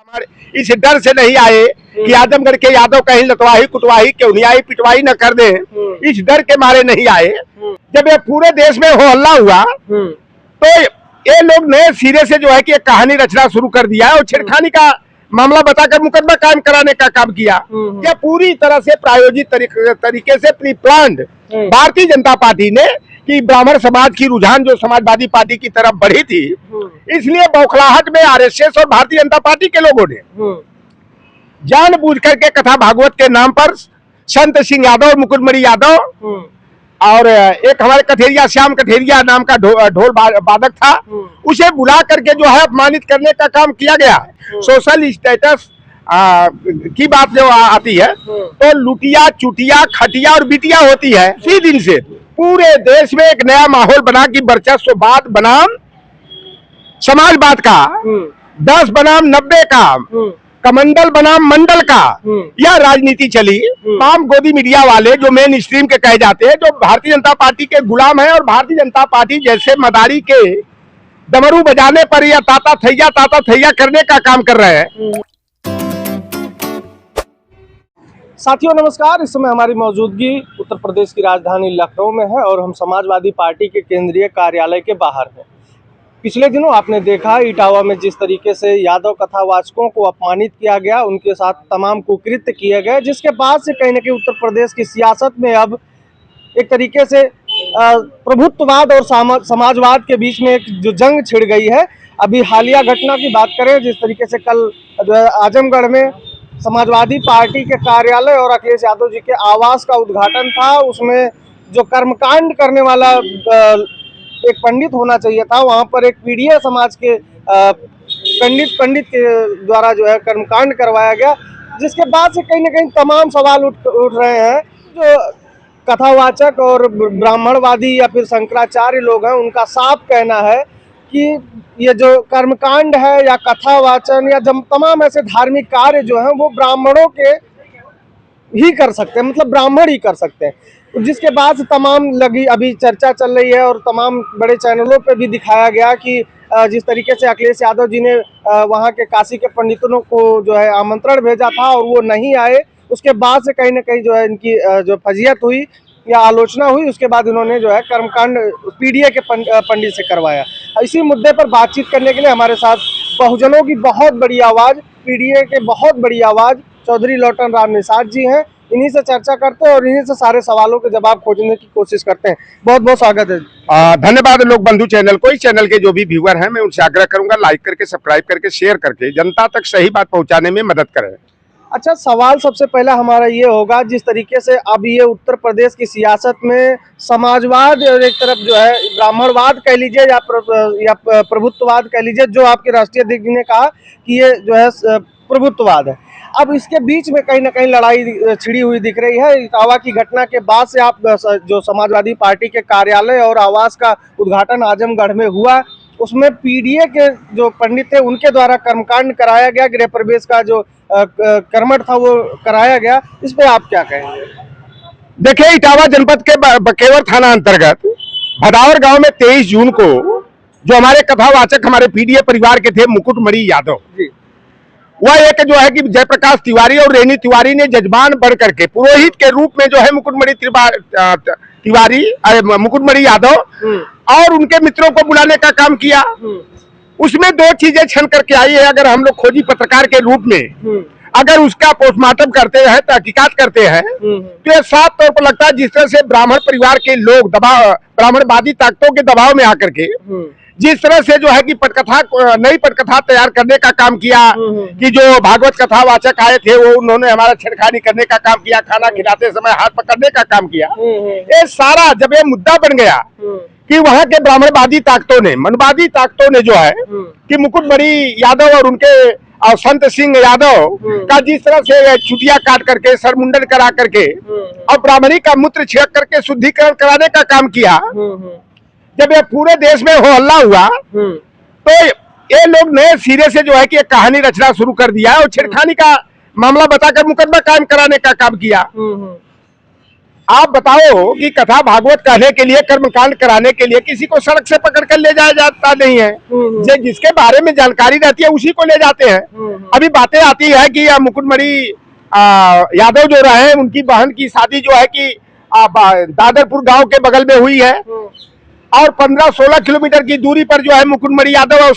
हमारे इस डर से नहीं आए कि आजमगढ़ के यादव कहीं लतवाही कुटवाही क्यों नहीं आई पिटवाही न कर दे, इस डर के मारे नहीं आए। जब ये पूरे देश में हो हल्ला हुआ तो ये लोग नए सिरे से जो है कि एक कहानी रचना शुरू कर दिया है और छेड़खानी का मामला बताकर मुकदमा कायम कराने का काम किया। यह पूरी तरह से प्रायोजित तरीके से pre planned Bharatiya Janata party ने कि ब्राह्मण समाज की रुझान जो समाजवादी पार्टी की तरफ बढ़ी थी, इसलिए बौखलाहट में आरएसएस और भारतीय जनता पार्टी के लोगों ने जानबूझ करके कथा भागवत के नाम पर संत सिंह यादव और मुकुटमणि यादव और एक हमारे कठेरिया श्याम कठेरिया नाम का ढोल वादक था, उसे बुला करके जो है अपमानित करने का काम किया गया। सोशल स्टेटस की बात जो आती है तो लुटिया चुटिया खटिया और बिटिया होती है। इसी दिन से पूरे देश में एक नया माहौल बना कि वर्चस्ववाद बनाम समाजवाद का, 10 बनाम 90 का, कमंडल बनाम मंडल का यह राजनीति चली। तमाम गोदी मीडिया वाले जो मेन स्ट्रीम के कहे जाते हैं, जो भारतीय जनता पार्टी के गुलाम है और भारतीय जनता पार्टी जैसे मदारी के डमरू बजाने पर या ताता थैया करने का काम कर रहे हैं। साथियों नमस्कार, इस समय हमारी मौजूदगी उत्तर प्रदेश की राजधानी लखनऊ में है और हम समाजवादी पार्टी के केंद्रीय कार्यालय के बाहर हैं। पिछले दिनों आपने देखा इटावा में जिस तरीके से यादव कथावाचकों को अपमानित किया गया, उनके साथ तमाम कुकृत्य किए गए, जिसके बाद से कहीं न कहीं उत्तर प्रदेश की सियासत में अब एक तरीके से प्रभुत्ववाद और समाजवाद के बीच में एक जो जंग छिड़ गई है। अभी हालिया घटना की बात करें, जिस तरीके से कल जो है आजमगढ़ में समाजवादी पार्टी के कार्यालय और अखिलेश यादव जी के आवास का उद्घाटन था, उसमें जो कर्मकांड करने वाला एक पंडित होना चाहिए था, वहां पर एक पीढ़िया समाज के पंडित के द्वारा जो है कर्मकांड करवाया गया, जिसके बाद से कहीं न कहीं तमाम सवाल उठ रहे हैं। जो कथावाचक और ब्राह्मणवादी या फिर शंकराचार्य लोग हैं, उनका साफ कहना है कि ये जो कर्मकांड है या कथावाचन या तमाम ऐसे धार्मिक कार्य जो हैं वो ब्राह्मणों के ही कर सकते हैं, मतलब ब्राह्मण ही कर सकते हैं। जिसके बाद तमाम लगी अभी चर्चा चल रही है और तमाम बड़े चैनलों पे भी दिखाया गया कि जिस तरीके से अखिलेश यादव जी ने वहाँ के काशी के पंडितों को जो है आमंत्रण भेजा था और वो नहीं आए, उसके बाद से कहीं ना कहीं जो है इनकी जो फजीयत हुई या आलोचना हुई, उसके बाद इन्होंने जो है कर्मकांड पीडीए के पंडित से करवाया। इसी मुद्दे पर बातचीत करने के लिए हमारे साथ बहुजनों की बहुत बड़ी आवाज़, पीडीए के बहुत बड़ी आवाज़ चौधरी लौटन राम निषाद जी हैं। इन्हीं से चर्चा करते हैं और इन्हीं से सारे सवालों के जवाब खोजने की कोशिश करते हैं। बहुत बहुत स्वागत है। धन्यवाद लोक बंधु चैनल को, इस चैनल के जो भी व्यूअर हैं मैं उनसे आग्रह करूंगा लाइक करके सब्सक्राइब करके शेयर करके जनता तक सही बात पहुंचाने में मदद करें। अच्छा, सवाल सबसे पहला हमारा ये होगा, जिस तरीके से अब ये उत्तर प्रदेश की सियासत में समाजवाद और एक तरफ जो है ब्राह्मणवाद कह लीजिए या प्रभुत्ववाद कह लीजिए, जो आपके राष्ट्रीय अध्यक्ष जी ने कहा कि ये जो है प्रभुत्ववाद है, अब इसके बीच में कहीं ना कहीं लड़ाई छिड़ी हुई दिख रही है। इटावा की घटना के बाद से आप जो समाजवादी पार्टी के कार्यालय और आवास का उद्घाटन आजमगढ़ में हुआ, उसमें पीडीए के जो पंडित थे उनके द्वारा कर्मकांड कराया गया, गृह प्रवेश का जो कर्मठ था वो कराया गया, इस पे आप क्या कहेंगे? देखिए, इटावा जनपद के बकेवर थाना अंतर्गत भदावर गांव में 23 जून को जो हमारे कथावाचक हमारे पीडीए परिवार के थे मुकुटमणि यादव जी, वह एक जो है कि जयप्रकाश तिवारी और रेनी तिवारी ने जजमान बढ़ करके पुरोहित के रूप में जो है मुकुटमणि यादव और उनके मित्रों को बुलाने का काम किया। उसमें 2 चीजें छन करके आई है। अगर हम लोग खोजी पत्रकार के रूप में अगर उसका पोस्टमार्टम करते हैं, तहकीकात करते हैं, तो ये साफ तौर पर लगता है जिस तरह से ब्राह्मण परिवार के लोग ब्राह्मणवादी ताकतों के दबाव में आकर के जिस तरह से जो है कि नई पटकथा तैयार करने का काम किया कि जो भागवत कथावाचक आए थे वो उन्होंने हमारा छेड़खानी करने का काम किया, खाना खिलाते समय हाथ पकड़ने का काम किया। ये सारा जब ये मुद्दा बन गया कि वहाँ के ब्राह्मणवादी ताकतों ने, मनवादी ताकतों ने जो है कि मुकुटमणि यादव और उनके और संत सिंह यादव का जिस तरह से चुटिया काट करके सरमुंडन करा करके और ब्राह्मणी का मूत्र छिड़क करके शुद्धिकरण कराने का काम किया, जब ये पूरे देश में हो हल्ला हुआ तो ये लोग नए सिरे से जो है कि एक कहानी रचना शुरू कर दिया और छेड़खानी का मामला बताकर मुकदमा कायम कराने का काम किया। आप बताओ कि कथा भागवत कहने के लिए, कर्मकांड कराने के लिए किसी को सड़क से पकड़ कर ले जाया जाता नहीं है। जिसके बारे में जानकारी रहती है उसी को ले जाते हैं। अभी बातें आती है कि मुकुटमणि यादव जो रहे, उनकी बहन की शादी जो है कि दादरपुर गांव के बगल में हुई है और 15-16 किलोमीटर की दूरी पर जो है मुकुटमणि यादव और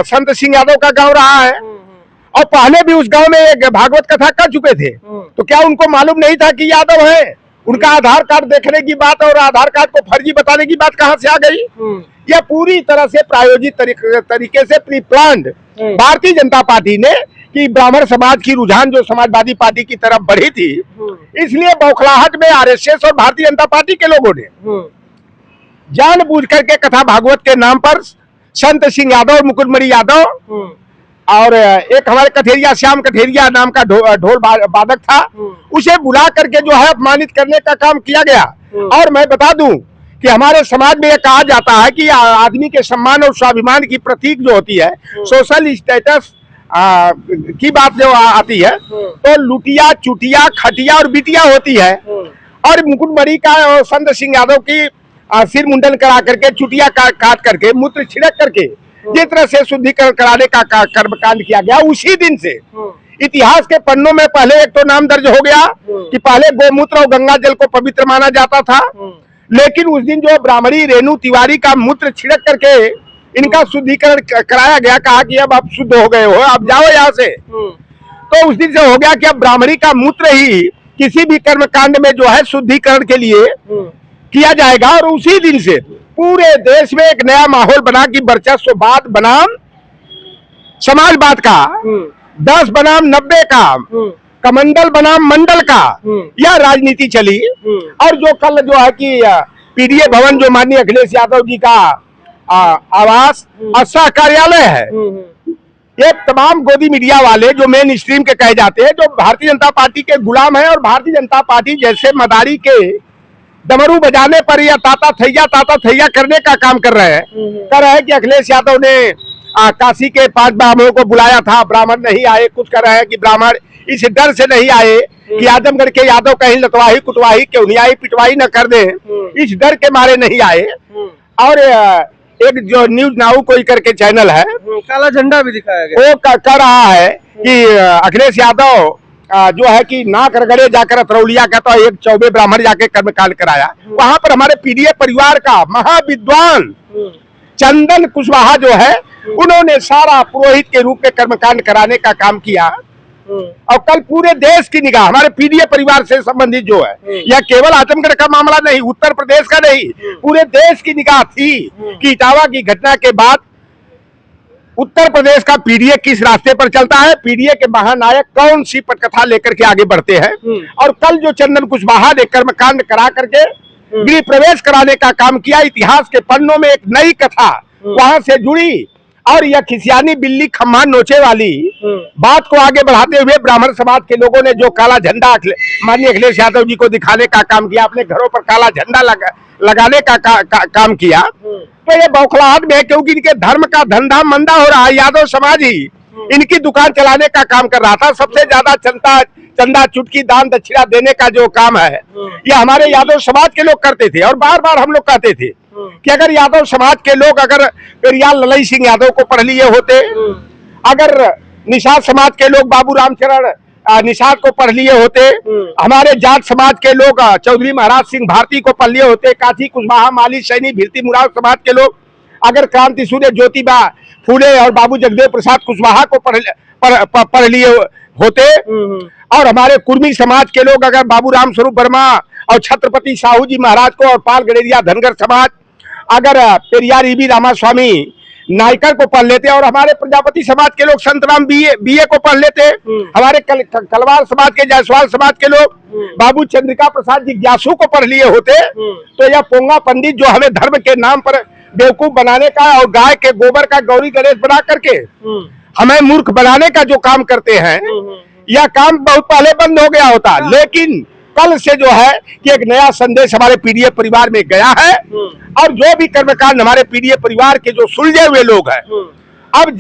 संत सिंह यादव का गांव रहा है। और पहले भी उस गांव में एक भागवत कथा कर चुके थे। तो क्या उनको मालूम नहीं था कि यादव है? उनका आधार कार्ड देखने की बात और आधार कार्ड को फर्जी बताने की बात कहां से आ गई? यह पूरी तरह से प्रायोजित तरीके से pre planned Bharatiya Janata party ने, कि ब्राह्मण समाज की रुझान जो समाजवादी पार्टी की तरफ बढ़ी थी, इसलिए बौखलाहट में आरएसएस और भारतीय जनता पार्टी के लोगों ने जानबूझ करके कथा भागवत के नाम पर संत सिंह यादव और मुकुटमणि यादव और एक हमारे कठेरिया, श्याम कठेरिया नाम का ढोल वादक था, उसे बुला करके जो है अपमानित करने का काम किया गया। और मैं बता दूं कि हमारे समाज में यह कहा जाता है कि आदमी के सम्मान और स्वाभिमान की प्रतीक जो होती है, सोशल स्टेटस की बात जो आती है, तो लुटिया, चुटिया, खटिया और बिटिया होती है। और मुकुटमणि का और संत सिंह यादव की सिर मुंडन करा करके, चुटिया काट करके, मूत्र छिड़क करके जिस तरह से शुद्धिकरण कराने का कर्मकांड किया गया, उसी दिन से इतिहास के पन्नों में पहले एक तो नाम दर्ज हो गया कि पहले गोमूत्र और गंगा जल को पवित्र माना जाता था, लेकिन उस दिन जो ब्राह्मणी रेणु तिवारी का मूत्र छिड़क करके इनका शुद्धिकरण कराया गया। कहा कि अब आप शुद्ध हो गए हो, अब जाओ यहाँ से। तो उस दिन से हो गया कि अब ब्राह्मणी का मूत्र ही किसी भी कर्मकांड में जो है शुद्धिकरण के लिए किया जाएगा। और उसी दिन से पूरे देश में एक नया माहौल बना कि वर्चस्ववाद बनाम समाजवाद का, 10 बनाम 90 का, कमंडल बनाम मंडल का यह राजनीति चली। और जो कल जो है कि पीडीए भवन जो माननीय अखिलेश यादव जी का आवास और कार्यालय है, ये तमाम गोदी मीडिया वाले जो मेन स्ट्रीम के कहे जाते हैं, जो भारतीय जनता पार्टी के गुलाम हैं और भारतीय जनता पार्टी जैसे मदारी के डमरू बजाने पर या ताता थैया करने का काम कर रहे हैं कि अखिलेश यादव ने काशी के 5 ब्राह्मणों को बुलाया था, ब्राह्मण नहीं आए। कुछ कर रहे हैं कि ब्राह्मण इस डर से नहीं आए कि आजमगढ़ के यादव कहीं लतवाही कुटवाही क्यों नहीं आई, पिटवाई न कर दे, इस डर के मारे नहीं आए। और एक जो न्यूज नाउ कोई करके चैनल है, काला झंडा भी दिखाया गया, वो कर रहा है कि अखिलेश यादव जो है कि नाक रगड़े जाकर अतरौलिया का, तो एक 24 ब्राह्मण जाके कर्मकांड कराया। वहां पर हमारे पीडीए परिवार का महाविद्वान चंदन कुशवाहा जो है, उन्होंने सारा पुरोहित के रूप में कर्मकांड कराने का काम किया। और कल पूरे देश की निगाह हमारे पीडीए परिवार से संबंधित जो है, यह केवल आजमगढ़ का मामला नहीं, उत्तर प्रदेश का नहीं, पूरे देश की निगाह थी कि इटावा की घटना के बाद उत्तर प्रदेश का पीडीए किस रास्ते पर चलता है, पीडीए के महानायक कौन सी पटकथा लेकर के आगे बढ़ते हैं। और कल जो चंदन कुशवाहा ने कर्मकांड करा करके गृह प्रवेश कराने का काम किया, इतिहास के पन्नों में एक नई कथा वहां से जुड़ी। और यह खिसियानी बिल्ली खम्मा नोचे वाली बात को आगे बढ़ाते हुए ब्राह्मण समाज के लोगों ने जो काला झंडा माननीय अखिलेश यादव जी को दिखाने का काम किया, अपने घरों पर काला झंडा लगाने का काम किया, तो ये बौखलाहट में है क्योंकि इनके धर्म का धंधा मंदा हो रहा है। यादव समाज ही इनकी दुकान चलाने का काम कर रहा था। सबसे ज्यादा चंदा चुटकी दान दक्षिणा देने का जो काम है, ये हमारे यादव समाज के लोग करते थे। और बार बार हम लोग कहते थे कि अगर यादव समाज के लोग अगर पेरियार ललई सिंह यादव को पढ़ लिए होते, अगर निषाद समाज के लोग बाबू रामचरण निषाद को पढ़ लिए होते, हमारे जाट समाज के लोग चौधरी महाराज सिंह भारती को पढ़ लिए होते, काठी कुशवाहा माली सैनी भिरती मुराद समाज के लोग अगर क्रांति सूर्य ज्योतिबा फूले और बाबू जगदेव प्रसाद कुशवाहा को पढ़ लिए होते, और हमारे कुर्मी समाज के लोग अगर बाबू राम स्वरूप वर्मा और छत्रपति साहू जी महाराज को, और पाल गडेरिया धनगर समाज अगर पेरियार ईबी रामास्वामी नायकर को पढ़ लेते, और हमारे प्रजापति समाज के लोग संतराम बीए को पढ़ लेते, हमारे कलवार समाज के जायसवाल समाज के लोग बाबू चंद्रिका प्रसाद जिज्ञासु को पढ़ लिए होते, तो यह पोंगा पंडित जो हमें धर्म के नाम पर बेवकूफ बनाने का और गाय के गोबर का गौरी गणेश बना करके हमें मूर्ख बनाने का जो काम करते हैं, यह काम बहुत पहले बंद हो गया होता। लेकिन कल से जो है कि एक नया संदेश हमारे पीडीए परिवार में गया है, और जो भी कर्मकांड हमारे पीडीए परिवार के जो सुलझे हुए लोग हैं, अब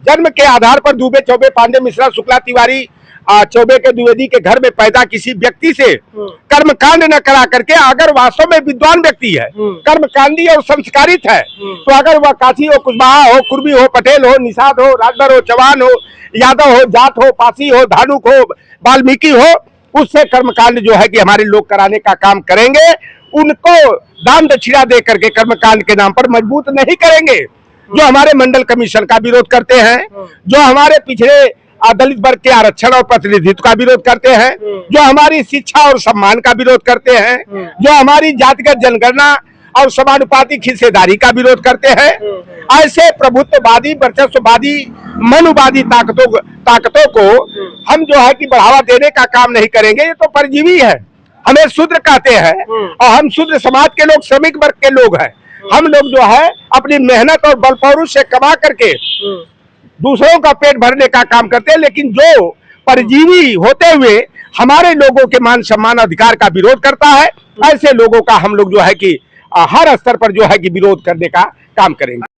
जन्म के आधार पर दुबे चौबे पांडे मिश्रा शुक्ला तिवारी चौबे के द्विवेदी के घर में पैदा किसी व्यक्ति से कर्मकांड न करा करके, अगर वास्तव में विद्वान व्यक्ति है, कर्मकांडी और संस्कारित है, तो अगर वह काशी हो, कुशवाहा हो, कुर्मी हो, पटेल हो, निषाद हो, राजभर हो, चौहान हो, यादव हो, जाट हो, पासी हो, धानुक हो, वाल्मीकि हो, उससे कर्मकांड जो है कि हमारे लोग कराने का काम करेंगे। उनको दान दक्षिणा दे करके कर्मकांड के नाम पर मजबूत नहीं करेंगे। जो हमारे मंडल कमीशन का विरोध करते हैं, जो हमारे पिछड़े दलित वर्ग के आरक्षण और प्रतिनिधित्व का विरोध करते हैं, जो हमारी शिक्षा और सम्मान का विरोध करते हैं, जो हमारी जातिगत जनगणना और समानुपातिक हिस्सेदारी का विरोध करते हैं, ऐसे प्रभुत्ववादी, वर्चस्ववादी, मनुवादी ताकतों को हम जो है कि बढ़ावा देने का काम नहीं करेंगे। ये तो परजीवी है। हमें शूद्र कहते हैं और हम शूद्र समाज के लोग, श्रमिक वर्ग के लोग हैं। हम लोग जो है अपनी मेहनत और बल पौरुष से कमा करके दूसरों का पेट भरने का काम करते हैं, लेकिन जो परजीवी होते हुए हमारे लोगों के मान सम्मान अधिकार का विरोध करता है, ऐसे लोगों का हम लोग जो है कि हर स्तर पर जो है कि विरोध करने का काम करेंगे।